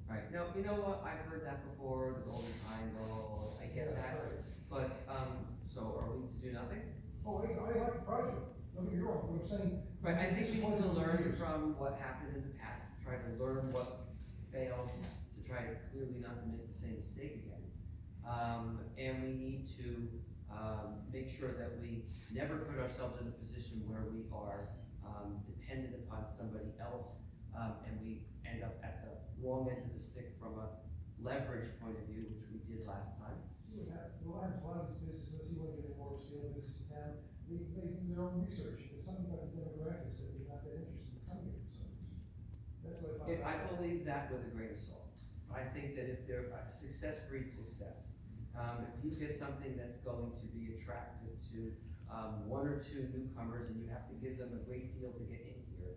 Right, no, you know what, I've heard that before, the golden triangle, I get Yeah, that, right. but, so are we to do nothing? Oh, I like the project, don't get me wrong, but I'm saying. Right, I think we need to learn years. from what happened in the past, try to learn what failed, to try clearly not to make the same mistake again. And we need to, make sure that we never put ourselves in a position where we are, dependent upon somebody else, and we end up at the wrong end of the stick from a leverage point of view, which we did last time. See what happens, a lot of these businesses, you wanna get a more scale business in town, they do their own research, there's something about the demographics that they're not that interested in coming here for some reason. That's what I Yeah, I find. believe that with a grain of salt. I think that if there, success breeds success. If you get something that's going to be attractive to, one or two newcomers and you have to give them a great deal to get in here,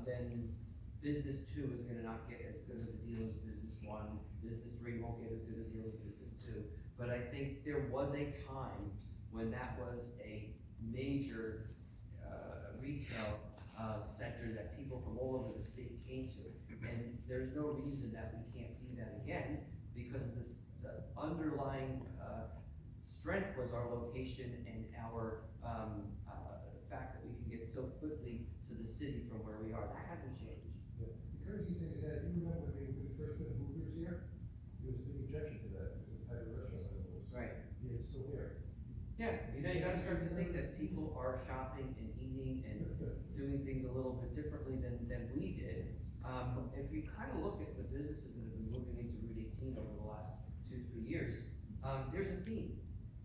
then business two is gonna not get as good of a deal as business one, business three won't get as good a deal as business two. But I think there was a time when that was a major, retail, center that people from all over the state came to. And there's no reason that we can't be that again, because this, the underlying, strength was our location and our, the fact that we can get so quickly to the city from where we are. That hasn't changed. Yeah. The crazy thing is that if you remember when we first put Hooters here, there was a big objection to that, because the type of restaurant it was. Right. Yeah, it's still there. Yeah, you gotta start to think that people are shopping and eating and doing things a little bit differently than we did. If you kind of look at the businesses that have been moving into Route 18 over the last 2-3 years, there's a theme.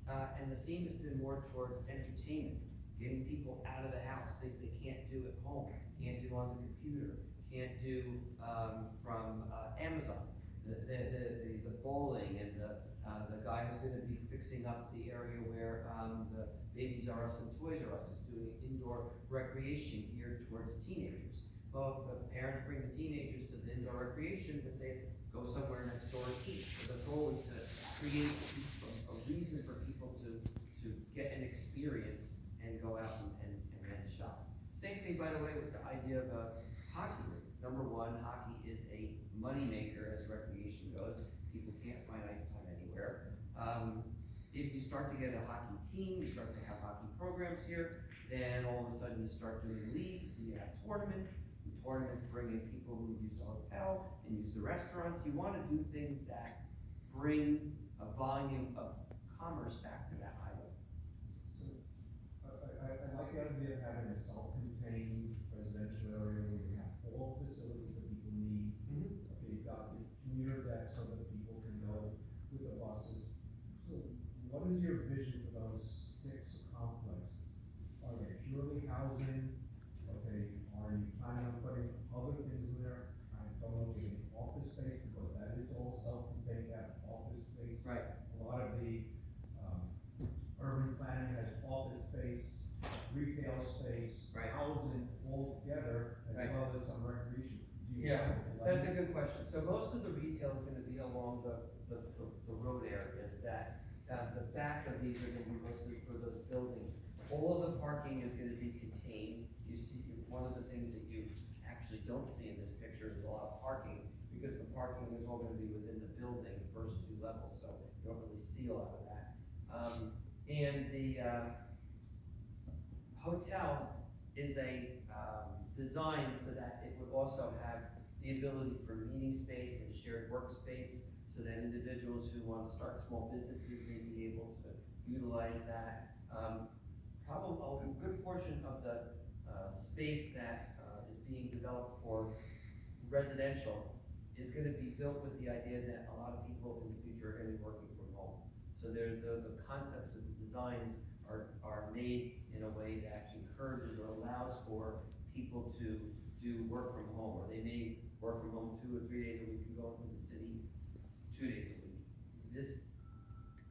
And the theme has been more towards entertainment, getting people out of the house, things they can't do at home, can't do on the computer, can't do, from, Amazon. The bowling and the guy who's gonna be fixing up the area where, the Babies R Us and Toys R Us is doing indoor recreation geared towards teenagers. Well, the parents bring the teenagers to the indoor recreation, but they go somewhere next door and eat. So the goal is to create a reason for people to get an experience and go out and then shop. Same thing, by the way, with the idea of a hockey rink. Number one, hockey is a moneymaker as recreation goes. People can't find ice time anywhere. If you start to get a hockey team, you start to have hockey programs here, then all of a sudden you start doing leagues, and you have tournaments. And tournaments bring in people who use the hotel and use the restaurants. You wanna do things that bring a volume of commerce back to that island. So, I like the idea of having a self-contained residential area where you have all facilities that people need. Okay, you've got the commuter deck so that people can go with the buses. So what is your vision for those 6 complexes? Are they purely housing? Okay, are you planning on putting other things in there? I don't know if you need office space, because that is all self-contained, that office space. Right. A lot of the, urban planning has office space, retail space, Right. housing all together, as Right. well as some recreation. Do you Yeah, have a that's a blend? good question. So most of the retail is gonna be along the road areas that, the back of these are gonna be mostly for those buildings. All of the parking is gonna be contained. You see, one of the things that you actually don't see in this picture is a lot of parking, because the parking is all gonna be within the building, first 2 levels, so you don't really see a lot of that. And the, hotel is a, designed so that it would also have the ability for meeting space and shared workspace, so that individuals who want to start small businesses may be able to utilize that. Probably a good portion of the, space that, is being developed for residential is gonna be built with the idea that a lot of people in the future are gonna be working from home. So the concepts of the designs are made in a way that encourages or allows for people to do work from home, or they may work from home 2 or 3 days a week and go into the city 2 days a week. This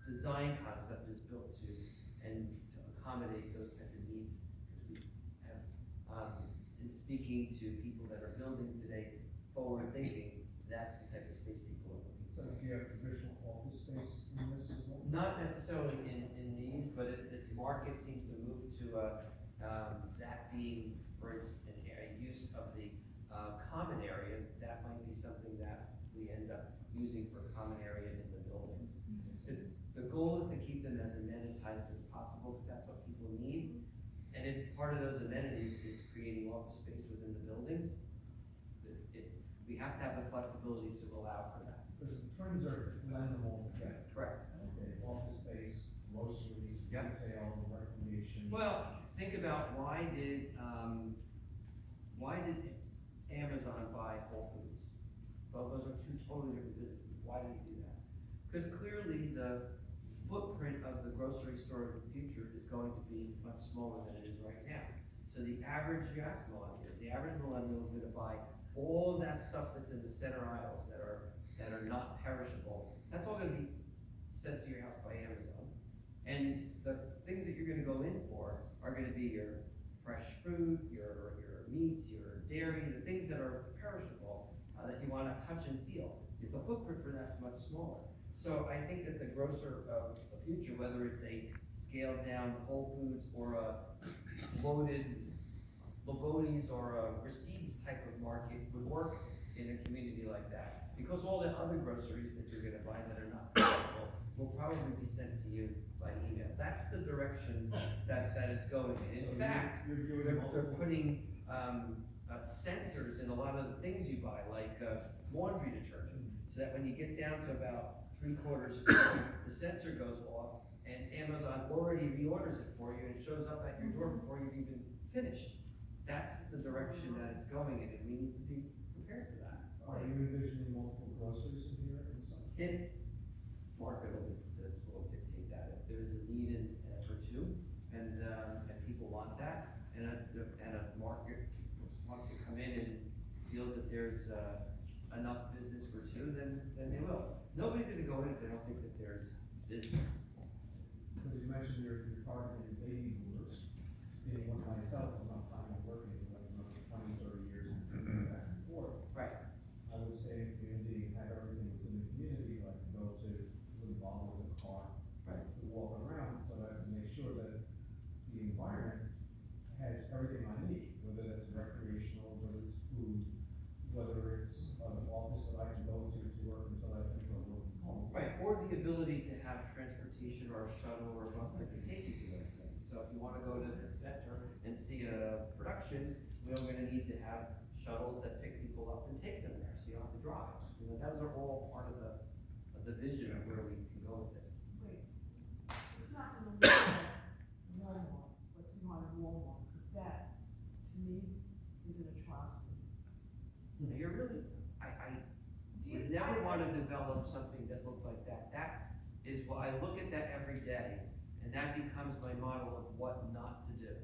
design concept is built to accommodate those type of needs, because we have, in speaking to people that are building today, forward thinking, that's the type of space people are looking So for. do you have traditional office space in this as well? Not necessarily in these, but the market seems to move to, that being, for instance, a use of the, common area. That might be something that we end using for common area in the buildings. The goal is to keep them as amenitized as possible, because that's what people need. And if part of those amenities is creating office space within the buildings, we have to have the flexibility to allow for that. Because the trends are blend them all together. Correct. Okay, office space, groceries, Yep. retail, recreation. Well, think about why did Amazon buy Whole Foods? Well, those are two totally different businesses. Why did he do that? Because clearly the footprint of the grocery store of the future is going to be much smaller than it is right now. So the average, you ask millennials, the average millennial is gonna buy all of that stuff that's in the center aisles that are not perishable. That's all gonna be sent to your house by Amazon. And the things that you're gonna go in for are gonna be your fresh food, your meats, your dairy, the things that are perishable, that you wanna touch and feel. The footprint for that's much smaller. So I think that the grocer of the future, whether it's a scaled down Whole Foods or a bloated Lavoni's or a Christie's type of market would work in a community like that. Because all the other groceries that you're gonna buy that are not perishable will probably be sent to you by email. That's the direction that it's going in. In fact, they're putting, sensors in a lot of the things you buy, like, laundry detergent. So that when you get down to about 3/4 full, the sensor goes off and Amazon already reorders it for you and it shows up at your door before you've even finished. That's the direction that it's going in, and we need to be prepared for that. Are you envisioning multiple groceries in here and such? Market will dictate that. If there's a need for two, and people want that, and a market wants to come in and feels that there's enough business for two, then they will. Nobody's gonna go in if they don't think that there's business. Because you mentioned you're targeting baby boomers, being one myself, I'm not planning on working for like another 20, 30 years and back and forth. Right. I would say in community, have everything within the community, like go to the bottom of the car. Right. To walk around, so that I can make sure that the environment has everything I need, whether that's recreational, whether it's food, whether it's an office that I can go to work until I finish my work from home. Right, or the ability to have transportation or a shuttle or a bus that can take you to those things. So if you wanna go to the center and see a production, we're gonna need to have shuttles that pick people up and take them there, so you don't have to drive. You know, those are all part of the vision of where we can go with this. Wait, it's not gonna look like Walmart, what's behind Walmart, because that, to me, is an atrocity. You're really, I Do you- would never wanna develop something that looked like that. That is why I look at that every day, and that becomes my model of what not to do.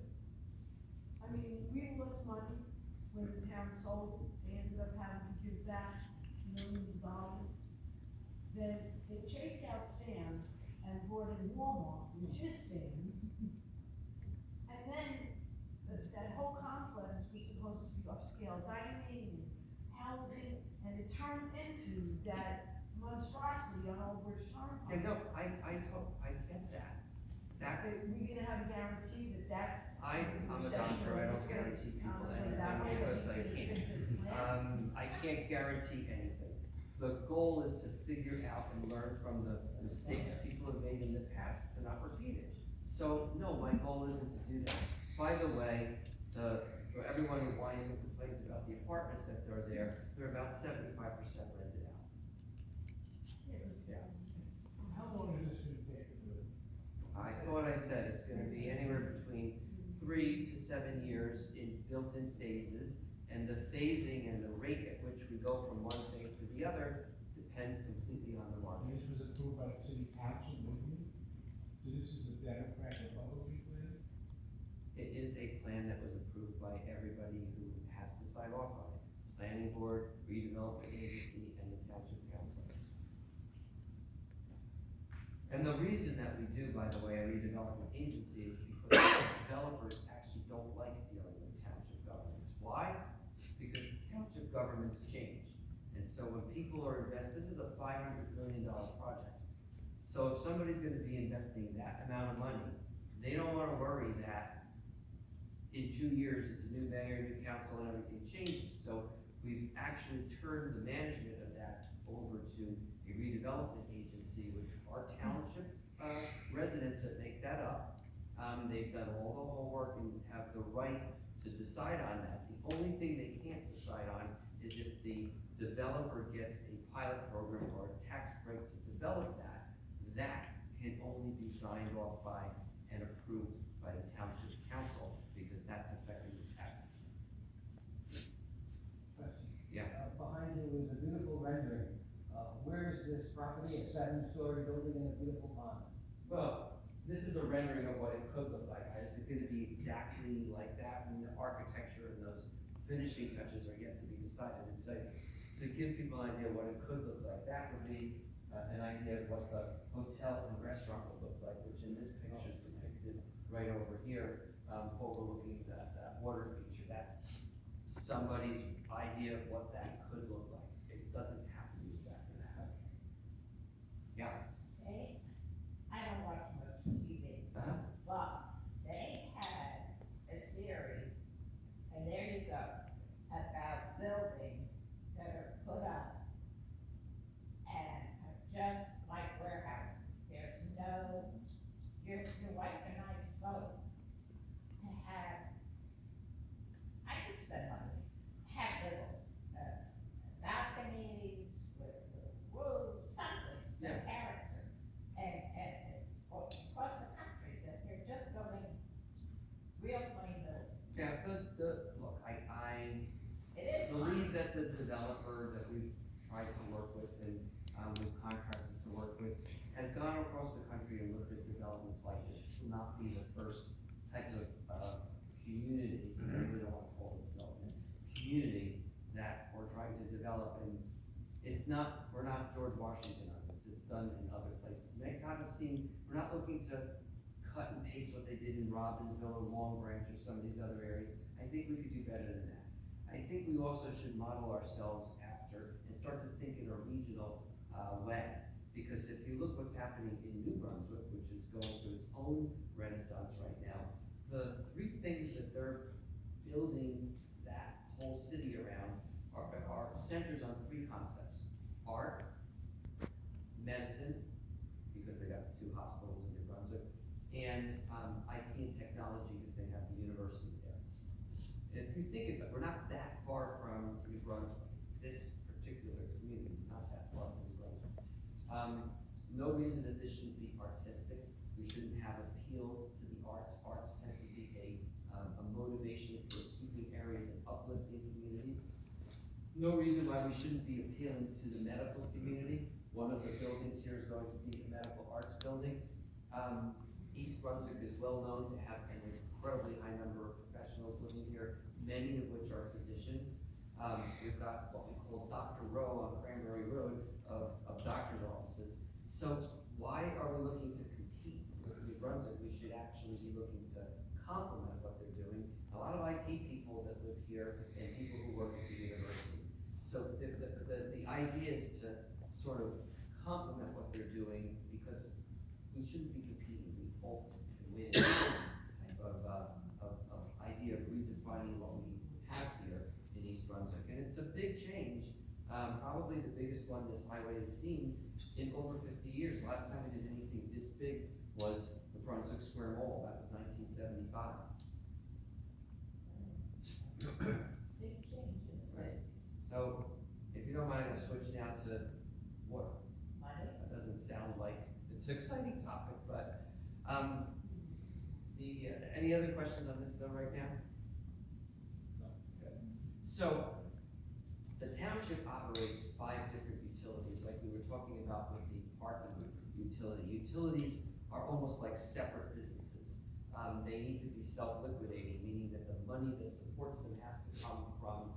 I mean, we lost money when the town sold, they ended up having to give back millions of dollars. Then they chased out Sam's and brought in Walmart, which is Sam's. And then, that whole complex was supposed to be upscale dining and housing, and it turned into that monstrosity on Old Bridge Turnpike. Yeah, no, I get that. That, We gonna have a guarantee that that's. I'm a doctor, I don't guarantee people anything because I can't. I can't guarantee anything. The goal is to figure out and learn from the mistakes people have made in the past to not repeat it. So, no, my goal isn't to do that. By the way, for everyone who whines and complains about the apartments that are there, they're about 75% rented out. Yeah. How long is this gonna take to do? I thought I said it's gonna be anywhere between 3 to 7 years in built-in phases, and the phasing and the rate at which we go from one phase to the other depends completely on the market. This was approved by the city council, movement, so this is a Democrat Republican plan? It is a plan that was approved by everybody who has to sign off on it. Planning board, redevelopment agency, and the township council. And the reason that we do, by the way, a redevelopment agency is because developers actually don't like dealing with township governments. Why? Because township governments change. And so when people are this is a $500 million project. So if somebody's gonna be investing that amount of money, they don't wanna worry that in 2 years, it's a new mayor, new council, and everything changes. So we've actually turned the management of that over to Development Agency, which are township, residents that make that up. They've done all the homework and have the right to decide on that. The only thing they can't decide on is if the developer gets a pilot program or a tax break to develop that, that can only be signed off by and approved by the township council, because that's affecting the taxes. Question. Yeah. Behind you is a beautiful rendering. Where is this property? A 7-story building and a beautiful pond. Well, this is a rendering of what it could look like. Is it gonna be exactly like that? And the architecture and those finishing touches are yet to be decided. And so, to give people an idea what it could look like, that would be an idea of what the hotel and restaurant would look like, which in this picture is depicted right over here, overlooking that water feature. That's somebody's idea of what that could look like. It doesn't have to be exactly that. Yeah. I don't watch much TV, Uh-huh. but they had a series, and there you go, about buildings that are put up and are just like warehouses. There's no, your wife and I spoke to have, I could spend money, have little, balconies with roofs, something, some Yeah. character. And it's across the country that they're just building real plain buildings. Yeah, look, I It is believe fine. that the developer that we've tried to work with and, we've contracted to work with, has gone across the country and looked at developments like this. This will not be the first type of, community, I really don't wanna call it development, community that we're trying to develop, and it's not, we're not George Washington on this, it's done in other places. You may not have seen, we're not looking to cut and paste what they did in Robbinsville or Long Branch or some of these other areas. I think we could do better than that. I think we also should model ourselves after and start to think in a regional, way. Because if you look what's happening in New Brunswick, which is going through its own renaissance right now, the three things that they're building that whole city around are centers on three concepts: art, medicine, because they got the 2 hospitals in New Brunswick, and IT and technology, because they have the university there. And if you think about it, we're not that far from New Brunswick. This particular community is not that far from New Brunswick. No reason that this shouldn't be artistic. We shouldn't have appeal to the arts. Arts tends to be a motivation for keeping areas and uplifting communities. No reason why we shouldn't be appealing to the medical community. One of the buildings here is going to be a medical arts building. East Brunswick is well known to have an incredibly high number of professionals living here, many of which are physicians. We've got what we call Dr. Row on Cranberry Road of doctor's offices. So why are we looking to compete with New Brunswick? We should actually be looking to complement what they're doing. A lot of IT people that live here and people who work at the university. So the idea is to sort of complement what they're doing, because we shouldn't be competing. We both can win type of idea of redefining what we have here in East Brunswick. And it's a big change, probably the biggest one this highway has seen in over 50 years. Last time we did anything this big was the Brunswick Square Mall. That was 1975. Big change in the city. So, if you don't mind, I'll switch now to water. Money. That doesn't sound like it's an exciting topic, but, any other questions on this though right now? No. Good. So, the township operates 5 different utilities, like we were talking about with the parking utility. Utilities are almost like separate businesses. They need to be self-liquidating, meaning that the money that supports them has to come from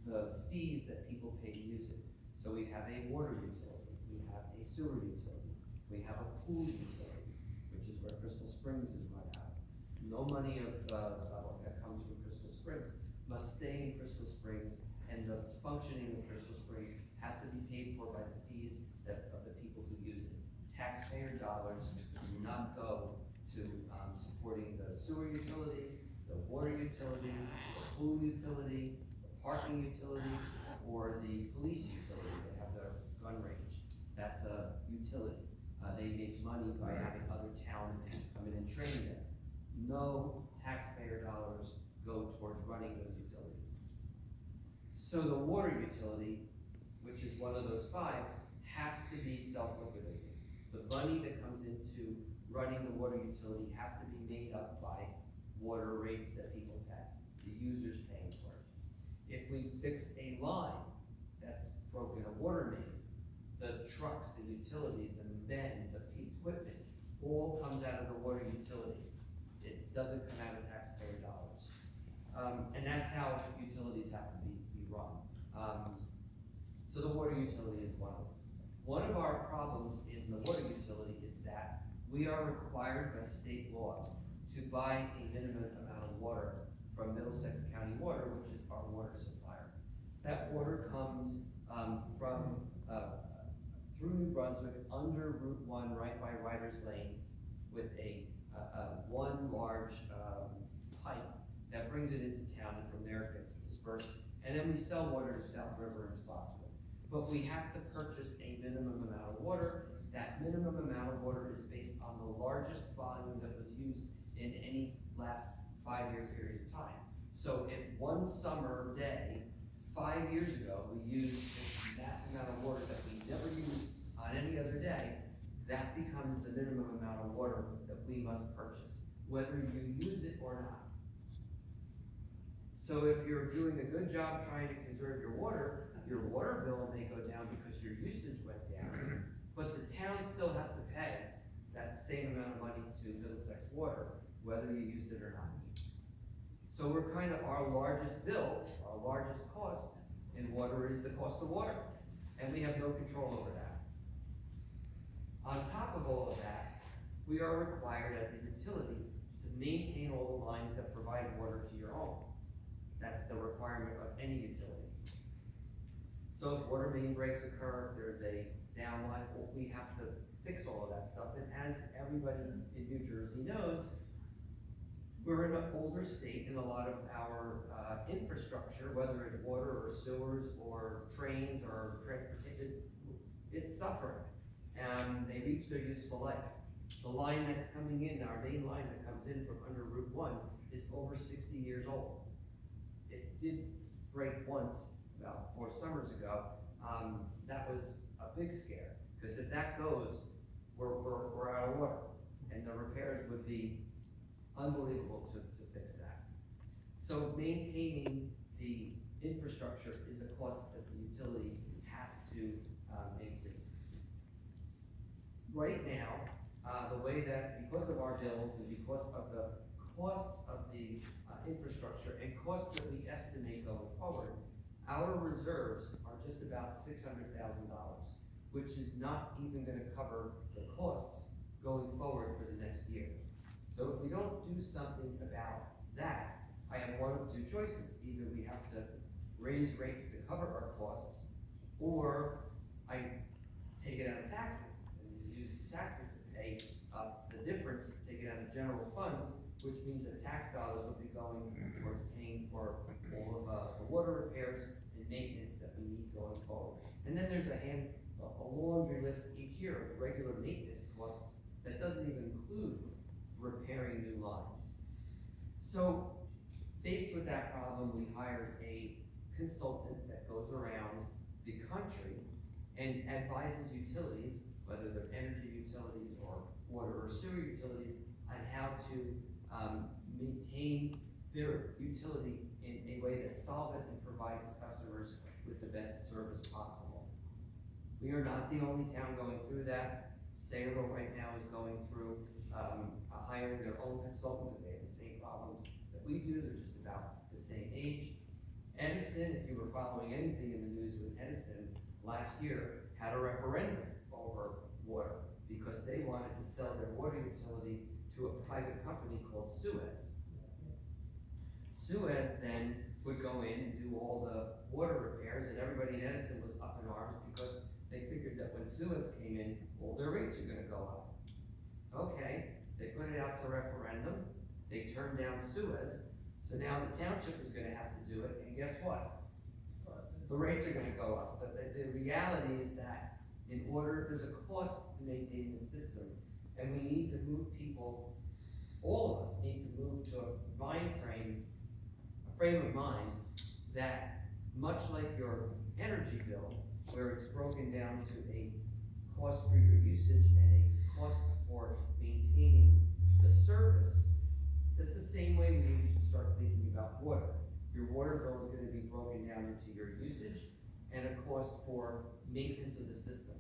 the fees that people pay to use it. So we have a water utility, we have a sewer utility, we have a pool utility, which is where Crystal Springs is run out. No money that comes from Crystal Springs must stay in Crystal Springs, and the functioning of Crystal Springs has to be paid for by the fees of the people who use it. Taxpayer dollars do not go to supporting the sewer utility, the water utility, the pool utility, the parking utility, or the police utility. They have their gun range. That's a they make money by having other towns come in and train them. No taxpayer dollars go towards running those utilities. So the water utility, which is one of those five, has to be self-liquidating. The money that comes into running the water utility has to be made up by water rates that people pay, the users paying for it. If we fix a line that's broken, a water main, the trucks, the utility, the men, the equipment, all comes out of the water utility. It doesn't come out of taxpayer dollars. And that's how utilities have to be run. So the water utility is one of them. One of our problems in the water utility is that we are required by state law to buy a minimum amount of water from Middlesex County Water, which is our water supplier. That water comes from through New Brunswick, under Route 1, right by Ryder's Lane, with a one large pipe that brings it into town, and from there it gets dispersed. And then we sell water to South River and Spotswood. But we have to purchase a minimum amount of water. That minimum amount of water is based on the largest volume that was used in any last 5-year period of time. So if one summer day, 5 years ago, we used this max amount of water that we never used on any other day, that becomes the minimum amount of water that we must purchase, whether you use it or not. So if you're doing a good job trying to conserve your water bill may go down because your usage went down, but the town still has to pay that same amount of money to Middlesex Water, whether you used it or not. So we're kind of, our largest bill, our largest cost in water is the cost of water, and we have no control over that. On top of all of that, we are required as a utility to maintain all the lines that provide water to your home. That's the requirement of any utility. So if water main breaks occur, if there's a downline, well, we have to fix all of that stuff. And as everybody in New Jersey knows, we're in an older state, and a lot of our infrastructure, whether it's water or sewers or trains or transportation, it's suffering. And they reach their useful life. The line that's coming in, our main line that comes in from under Route 1, is over 60 years old. It did break once, about 4 summers ago. That was a big scare, because if that goes, we're out of water, and the repairs would be unbelievable to fix that. So maintaining the infrastructure is a cost that the utility has to maintain. Right now, the way that, because of our bills and because of the costs of the infrastructure and costs that we estimate going forward, our reserves are just about $600,000, which is not even going to cover the costs going forward for the next year. So if we don't do something about that, I have one of two choices. Either we have to raise rates to cover our costs, or I take it out of taxes and use taxes to pay the difference, take it out of general funds, which means that tax dollars will be going towards paying for all of the water repairs and maintenance that we need going forward. And then there's a laundry list each year of regular maintenance costs that doesn't even include repairing new lines. So faced with that problem, we hired a consultant that goes around the country and advises utilities, whether they're energy utilities or water or sewer utilities, on how to maintain their utility in a way that's solvent and provides customers with the best service possible. We are not the only town going through that. Sayreville right now is going through hiring their own consultant because they have the same problems that we do. They're just about the same age. Edison, if you were following anything in the news with Edison, last year had a referendum over water because they wanted to sell their water utility to a private company called Suez. Suez then would go in and do all the water repairs, and everybody in Edison was up in arms because they figured that when Suez came in, all their rates are gonna go up. Okay, they put it out to referendum, they turned down Suez, so now the township is gonna have to do it, and guess what? The rates are gonna go up. The reality is that there's a cost to maintaining the system, and we need to move people, all of us need to move to a frame of mind that, much like your energy bill, where it's broken down to a cost for your usage and a cost for maintaining the service, that's the same way we need to start thinking about water. Your water bill is gonna be broken down into your usage and a cost for maintenance of the system,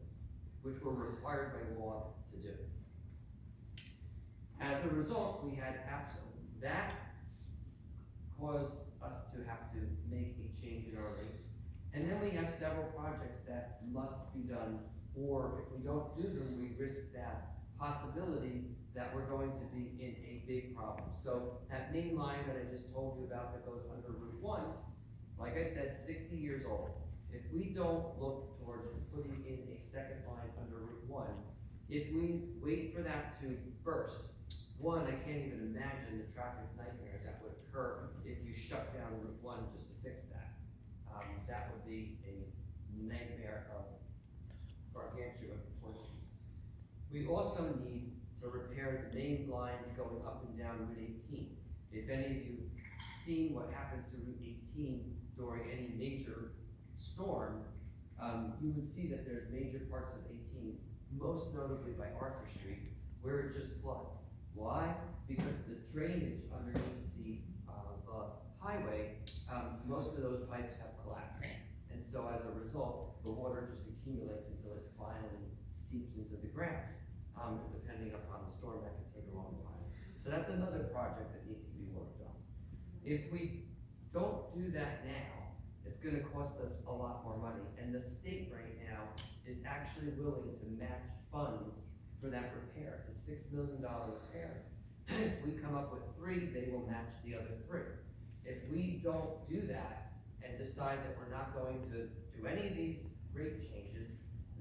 which we're required by law to do. As a result, we had that caused us to have to make a change in our rates. And then we have several projects that must be done, or if we don't do them, we risk that possibility that we're going to be in a big problem. So that main line that I just told you about that goes under Route 1, like I said, 60 years old. If we don't look towards putting in a second line under Route 1, if we wait for that to burst, one, I can't even imagine the traffic nightmare that would occur if you shut down Route 1 just to fix that. That would be a nightmare of gargantuan proportions. We also need to repair the main lines going up and down Route 18. If any of you seen what happens to Route 18 during any major storm, you would see that there's major parts of 18, most notably by Arthur Street, where it just floods. Why? Because the drainage underneath the highway, most of those pipes have collapsed. And so as a result, the water just accumulates until it finally seeps into the ground. Depending upon the storm, that could take a long time. So that's another project that needs to be worked on. If we don't do that now, it's gonna cost us a lot more money. And the state right now is actually willing to match funds for that repair. It's a $6 million repair. If we come up with 3, they will match the other 3. If we don't do that and decide that we're not going to do any of these rate changes,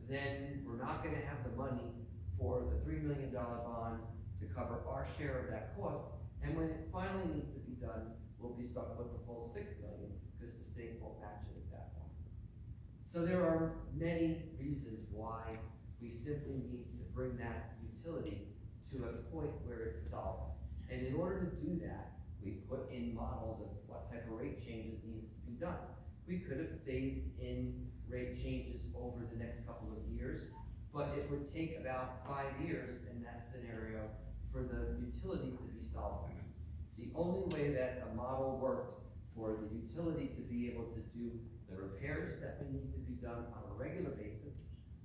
then we're not gonna have the money for the $3 million bond to cover our share of that cost. And when it finally needs to be done, we'll be stuck with the full $6 million because the state won't match it at that point. So there are many reasons why we simply need to bring that utility to a point where it's solvent. And in order to do that, we put in models of what type of rate changes needed to be done. We could have phased in rate changes over the next couple of years, but it would take about 5 years in that scenario for the utility to be solvent. The only way that a model worked for the utility to be able to do the repairs that would need to be done on a regular basis,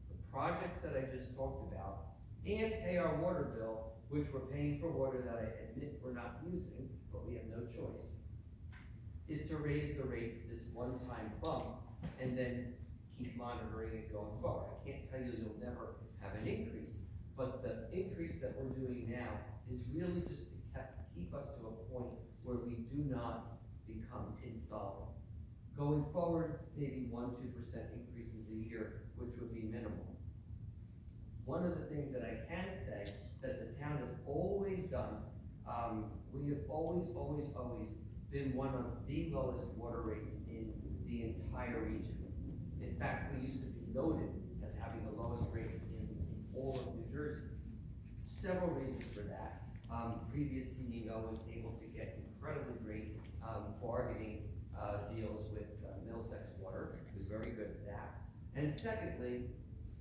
the projects that I just talked about, and pay our water bill, which we're paying for water that I admit we're not using, but we have no choice, is to raise the rates this one-time bump and then keep monitoring it going forward. I can't tell you you'll never have an increase, but the increase that we're doing now is really just to keep us to a point where we do not become insolvent. Going forward, maybe 1-2% increases a year, which would be minimal. One of the things that I can say that the town has always done, we have always been one of the lowest water rates in the entire region. In fact, we used to be noted as having the lowest rates in all of New Jersey. Several reasons for that. Previous CEO was able to get incredibly great bargaining deals with Middlesex Water. He was very good at that. And secondly,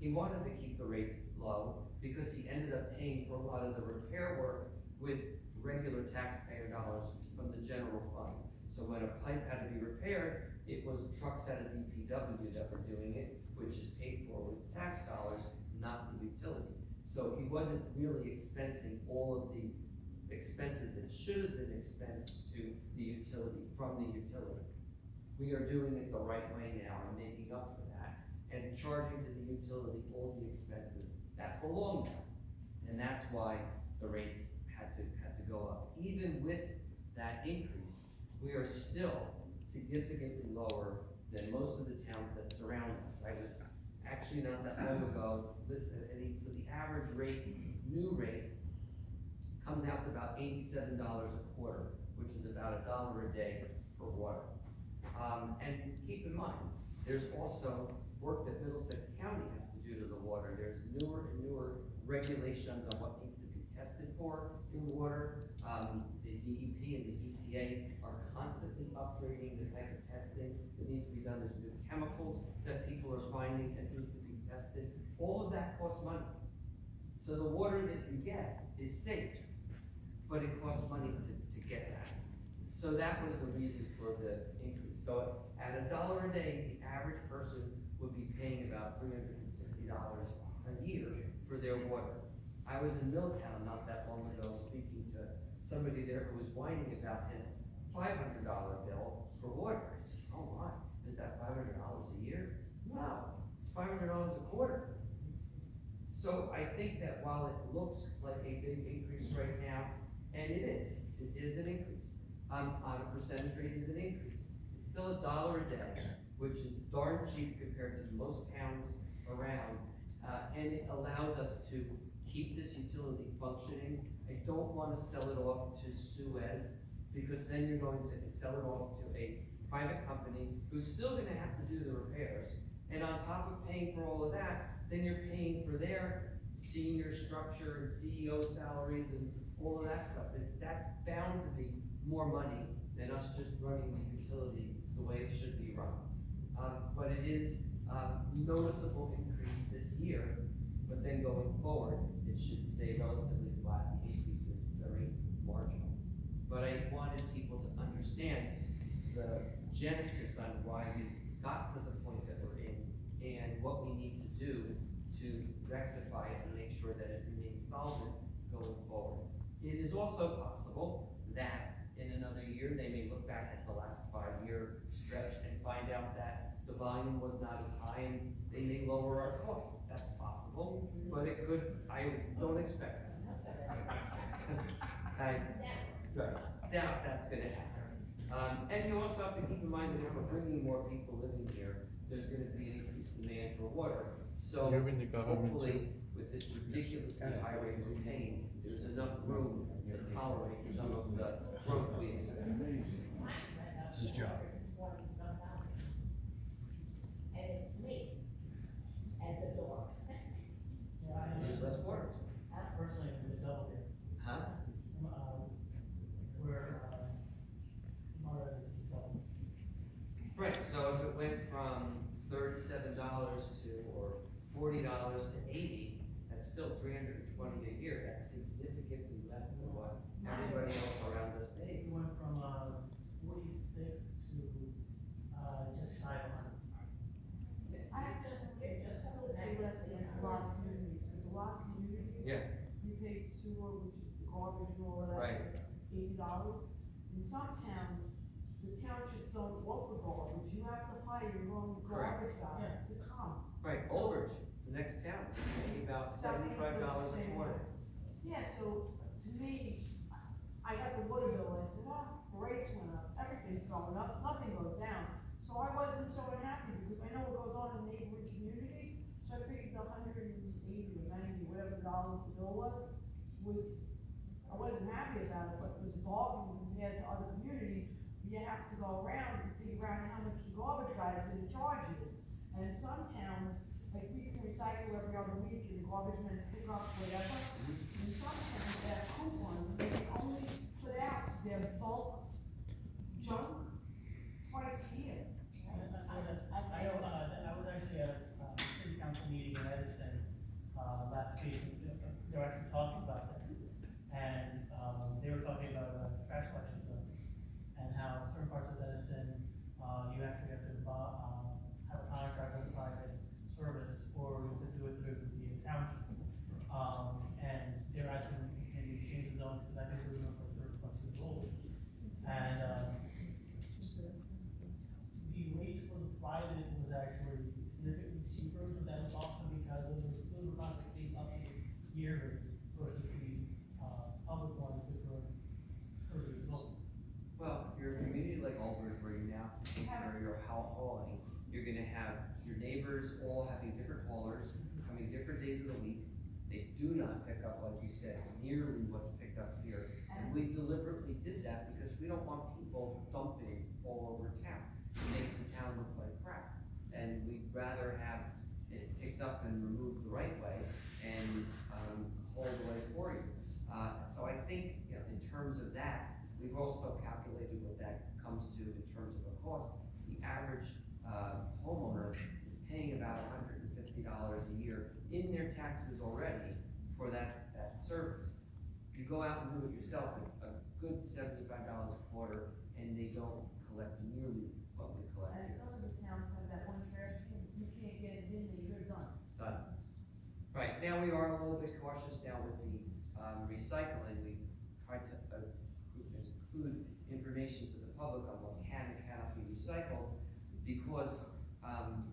he wanted to keep the rates low because he ended up paying for a lot of the repair work with regular taxpayer dollars from the general fund. So when a pipe had to be repaired, it was trucks out of DPW that were doing it, which is paid for with tax dollars, not the utility. So he wasn't really expensing all of the expenses that should have been expensed to the utility from the utility. We are doing it the right way now and making up for that and charging to the utility all the expenses that belong there. And that's why the rates had to go up. Even with that increase, we are still significantly lower than most of the towns that surround us. I was actually not that long ago, so the average rate, new rate, comes out to about $87 a quarter, which is about $1 a day for water. And keep in mind, there's also work that Middlesex County has to do due to the water. There's newer and newer regulations on what needs to be tested for in water. The DEP and the EPA are constantly upgrading the type of testing that needs to be done. There's new chemicals that people are finding that needs to be tested. All of that costs money. So the water that you get is safe, but it costs money to get that. So that was the reason for the increase. So at $1 a day, the average person would be paying about $360 a year for their water. I was in Milltown not that long ago speaking to somebody there who was whining about his $500 bill for water. I said, oh my, is that $500 a year? No, it's $500 a quarter. So I think that while it looks like a big increase right now, and it is an increase, on a percentage rate is an increase. It's still $1 a day, which is darn cheap compared to most towns around, and it allows us to keep this utility functioning. I don't want to sell it off to Suez, because then you're going to sell it off to a private company who's still going to have to do the repairs. And on top of paying for all of that, then you're paying for their senior structure and CEO salaries and all of that stuff. That's bound to be more money than us just running the utility the way it should be run. But it is noticeable increase this year, but then going forward, it should stay relatively flat. The increase is very marginal. But I wanted people to understand the genesis on why we got to the point that we're in and what we need to do to rectify it and make sure that it remains solvent going forward. It is also possible that in another year, they may look back at the last 5-year stretch and find out that the volume was not as high and they may lower our costs. That's possible, but it could, I don't expect that. I doubt that's gonna happen. And you also have to keep in mind that if we're bringing more people living here, there's gonna be an increased demand for water. So hopefully, with this ridiculously high rate we're paying, there's enough room to tolerate some of the growth we expect. It's his job. And it's me at the door. There's less water. Personally, it's a double dip. Huh? Where, more of it is double. Right, so if it went from $37 to, or $40 to $80, that's still $320 a year. That's significantly less than what everybody else around us pays. We went from, 46 to, just shy of 100. I have to, it's still pay less than a lot of communities, there's a lot of communities. Yeah. You pay sewer, which is the garbage and all of that. Right. $80. In some towns, the townships don't offer garbage, you have to hire your own Correct. garbage guy Yeah. to come. Right, Old Bridge, the next town, paying about $75 a quarter. Yeah, so to me, I got the water bill, I said, oh, the rates went up, everything's going up, nothing goes down. So I wasn't so unhappy because I know what goes on in neighboring communities, so I figured the $180 or $90, whatever dollars the bill was, I wasn't happy about it, but it was a bargain compared to other communities. You have to go around and figure out how much the garbage guy is gonna charge you. And some towns, like we can recycle every other week and garbage men pick up whatever. In some towns, they have coupons, and they can only put out their bulk junk twice a year. I know, I was actually at a city council meeting in Edison, last week, they were actually talking about this. And, they were talking about, trash collection zones, and how certain parts of Edison, you actually have to, have a contract with a private service, or you could do it through the township. And they're asking, can you change the zones, because I think they're doing for 30+ years old. And, the rates for the private was actually significantly cheaper, but that was also because of those were not being updated yearly versus the, public ones that were 30 years old. Well, if you're a community like Old Bridge where you now take care of your hauling, you're gonna have your neighbors all having different haulers, coming different days of the week. They do not pick up, like you said, nearly what's picked up here. And we deliberately did that because we don't want people dumping all over town. It makes the town look like crap. And we'd rather have it picked up and removed the right way and, hauled away for you. So I think, you know, in terms of that, we've also calculated what that comes to in terms of a cost. The average, homeowner is paying about $150 a year in their taxes already for that service. You go out and do it yourself, it's a good $75 a quarter, and they don't collect nearly what we collect And here. some of the towns have that one trash can, you can't get it in there, you're done. Done. Right, now we are a little bit cautious now with the, recycling. We tried to, include information to the public on what can and cannot be recycled, because,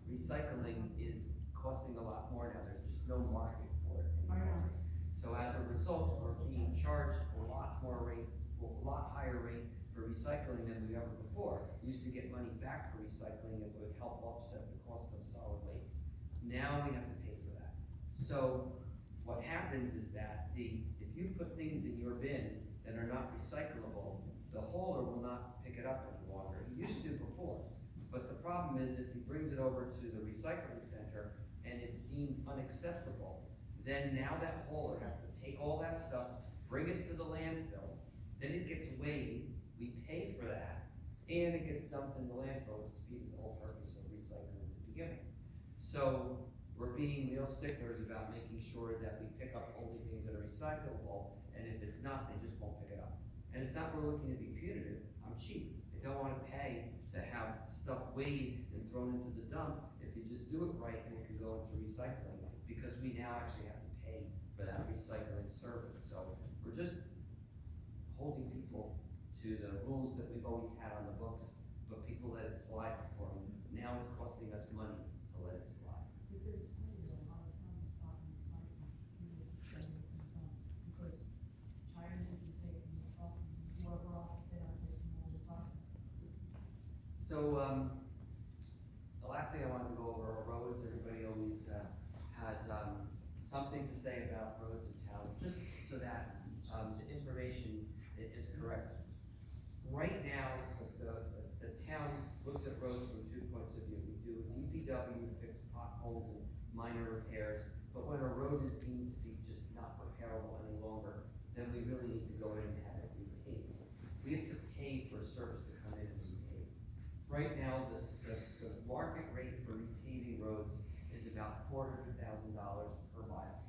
recycling is costing a lot more now, there's just no market for it anymore. So as a result, we're being charged a lot higher rate for recycling than we ever before. We used to get money back for recycling, it would help offset the cost of solid waste. Now we have to pay for that. So what happens is that if you put things in your bin that are not recyclable, the hauler will not pick it up any longer. He used to before. But the problem is if he brings it over to the recycling center and it's deemed unacceptable, then now that hauler has to take all that stuff, bring it to the landfill, then it gets weighed, we pay for that, and it gets dumped in the landfill, which defeats the whole purpose of recycling to begin with. So we're being real sticklers about making sure that we pick up only things that are recyclable, and if it's not, they just won't pick it up. And it's not we're looking to be punitive, I'm cheap. I don't wanna pay to have stuff weighed and thrown into the dump if you just do it right and it can go into recycling, because we now actually have to pay for that recycling service. So we're just holding people to the rules that we've always had on the books, but people let it slide before, and now it's costing us money to let it slide. Because a lot of times stop and recycle, because Chinese is taking the stuff, and whoever else, they're not taking all the stuff. So, the last thing I wanted to go over are roads. Everybody always, has, something to say about roads in town, just so that, the information is correct. Right now, the town looks at roads from 2 points of view. We do a DPW, fix potholes and minor repairs, but when a road is deemed to be just not repairable any longer, then we really need to go in and have it repaved. We have to pay for a service to come in and repave. Right now, the market rate for repaving roads is about $400,000 per mile.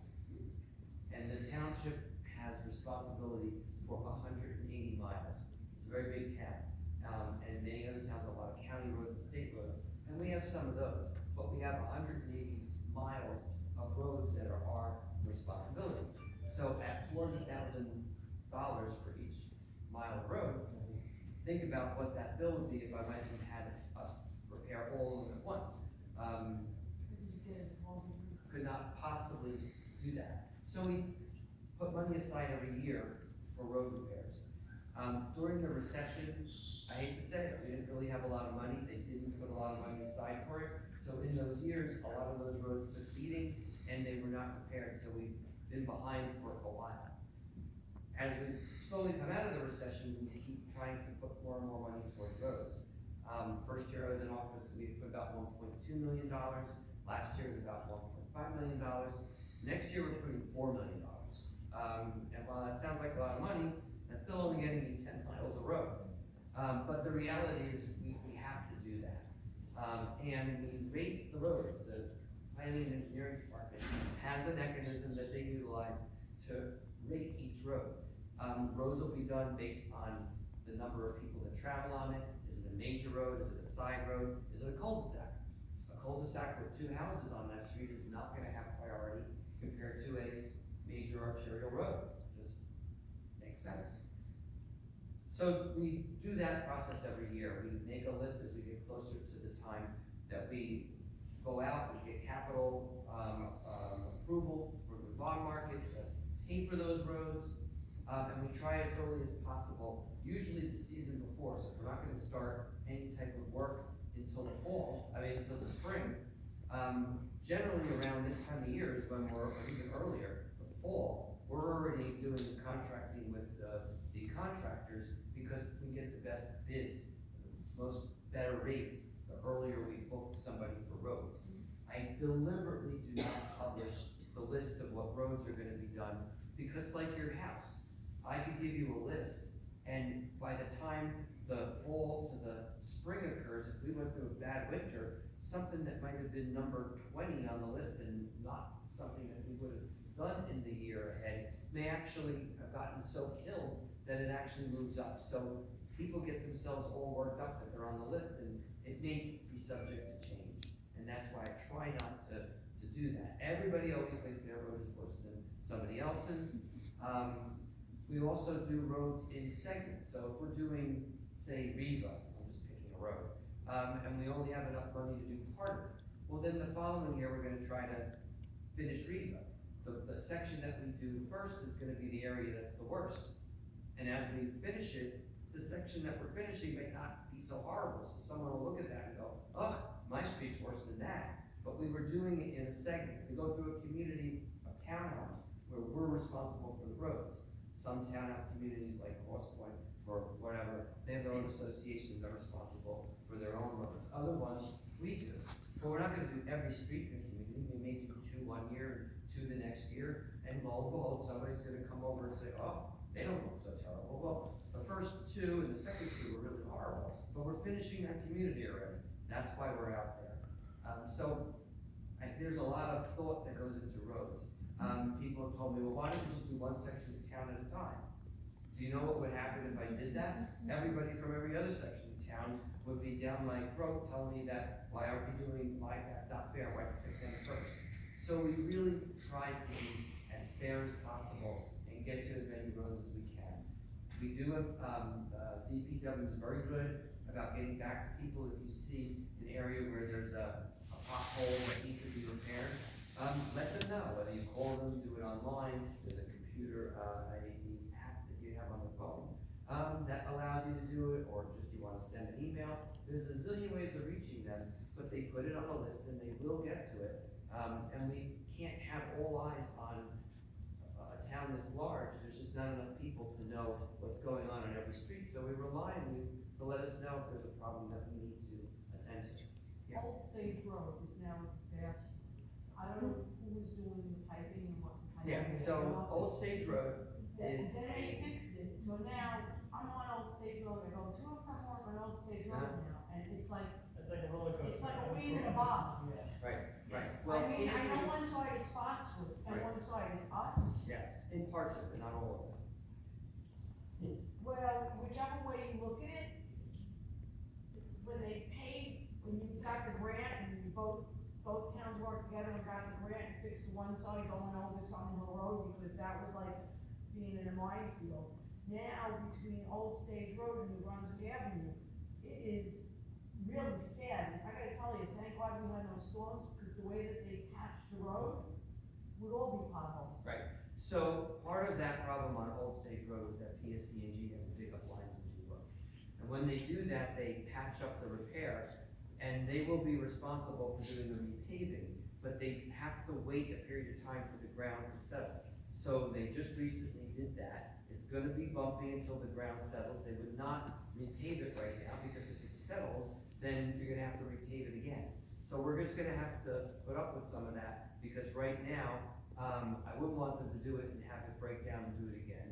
And the township has responsibility for 180 miles. It's a very big town. And many other towns have a lot of county roads and state roads, and we have some of those, but we have 180 miles of roads that are our responsibility. So at $400,000 for each mile of road, think about what that bill would be if I might have had us repair all of them at once. Could not possibly do that. So we put money aside every year for road repairs. During the recession, I hate to say it, we didn't really have a lot of money. They didn't put a lot of money aside for it. So in those years, a lot of those roads took beating and they were not repaired. So we've been behind for a while. As we slowly come out of the recession, we keep trying to put more and more money towards roads. First year I was in office, we put about $1.2 million. Last year was about $1.5 million. Next year we're putting $4 million. And while that sounds like a lot of money, that's still only getting me 10 miles of road. But the reality is we have to do that. And we rate the roads. The planning and engineering department has a mechanism that they utilize to rate each road. Roads will be done based on the number of people that travel on it. Is it a major road? Is it a side road? Is it a cul-de-sac? A cul-de-sac with 2 houses on that street is not gonna have priority compared to a major arterial road. Just makes sense. So we do that process every year. We make a list as we get closer to the time that we go out, we get capital approval for the bond market to pay for those roads, and we try as early as possible, usually the season before. So if we're not gonna start any type of work until the fall, until the spring, generally around this time of year is when we're, or even earlier, the fall, we're already doing the contracting with the contractors because we get the best bids, the most better rates, the earlier we book somebody for roads. I deliberately do not publish the list of what roads are gonna be done, because like your house, I could give you a list, and by the time the fall to the spring occurs, if we went through a bad winter, something that might have been number 20 on the list and not something that we would have done in the year ahead may actually have gotten so killed that it actually moves up. So people get themselves all worked up that they're on the list, and it may be subject to change. And that's why I try not to do that. Everybody always thinks their road is worse than somebody else's. We also do roads in segments. So if we're doing, say, Riva, I'm just picking a road, and we only have enough money to do part of it, well, then the following year, we're gonna try to finish Riva. The section that we do first is gonna be the area that's the worst. And as we finish it, the section that we're finishing may not be so horrible. So someone will look at that and go, oh, my street's worse than that. But we were doing it in a segment. We go through a community of townhomes where we're responsible for the roads. Some townhouse communities like Cross Point or whatever, they have their own associations that are responsible for their own roads. Other ones, we do. But we're not gonna do every street in the community. We may do 2 one year, 2 the next year, and lo and behold, somebody's gonna come over and say, oh, they don't look so terrible. Well, the first 2 and the second 2 were really horrible, but we're finishing that community already. That's why we're out there. There's a lot of thought that goes into roads. People have told me, well, why don't you just do one section of town at a time? Do you know what would happen if I did that? Everybody from every other section of town would be down my throat telling me that, why aren't we doing, that's not fair, why don't you pick them first? So we really try to be as fair as possible and get to as many roads as we can. We do have, DPW is very good about getting back to people. If you see an area where there's a pothole that needs to be repaired, let them know, whether you call them, do it online, there's a computer, an app that you have on the phone, that allows you to do it, or just you wanna send an email. There's a zillion ways of reaching them, but they put it on a list and they will get to it. And we can't have all eyes on a town this large. There's just not enough people to know what's going on every street, so we rely on you to let us know if there's a problem that we need to attend to. Yeah. Old Stage Road is now a disaster. I don't know who's doing the piping and what the piping Yeah, is. so Old Stage Road Then is they fixed it, so now I'm on Old Stage Road, I go to and from work on Old Stage Road now, and it's like It's like a weed in a box. Yeah. right. I mean, I know one side is Spotswood, and Right. one side is us. Yes, in parts of it, not all of it. Well, whichever way you look at it, when they pay, when you got the grant and you both towns worked together and got the grant and fixed one side going over Sun Hill Road, because that was like being in a minefield. Now, between Old Stage Road and New Brunswick Avenue, it is really sad. I gotta tell you, thank God we had no storms, because the way that they patched the road would all be potholes. Right. So part of that problem on Old Stage Road is that PSC&G has to dig up lines into the road. And when they do that, they patch up the repair, and they will be responsible for doing the repaving, but they have to wait a period of time for the ground to settle. So they just recently did that. It's gonna be bumpy until the ground settles. They would not repave it right now, because if it settles, then you're gonna have to repave it again. So we're just gonna have to put up with some of that, because right now, I wouldn't want them to do it and have it break down and do it again.